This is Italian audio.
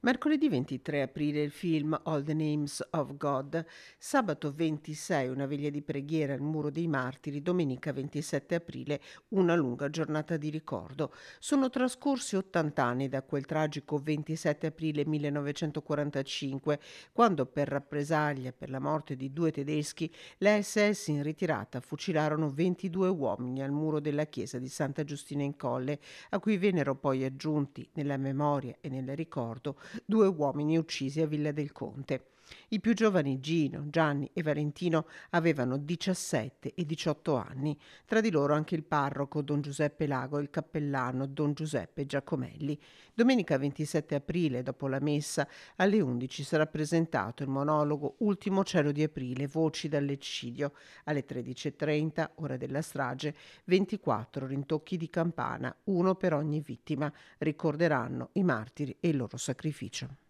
Mercoledì 23 aprile il film All the Names of God, sabato 26 una veglia di preghiera al Muro dei Martiri, domenica 27 aprile una lunga giornata di ricordo. Sono trascorsi 80 anni da quel tragico 27 aprile 1945, quando per rappresaglia per la morte di due tedeschi le SS in ritirata fucilarono 22 uomini al muro della chiesa di Santa Giustina in Colle, a cui vennero poi aggiunti, nella memoria e nel ricordo, due uomini uccisi a Villa del Conte. I più giovani Gino, Gianni e Valentino avevano 17 e 18 anni, tra di loro anche il parroco Don Giuseppe Lago e il cappellano Don Giuseppe Giacomelli. Domenica 27 aprile, dopo la messa, alle 11 sarà presentato il monologo Ultimo cielo di aprile, voci dall'eccidio. Alle 13.30, ora della strage, 24 rintocchi di campana, uno per ogni vittima, ricorderanno i martiri e il loro sacrificio.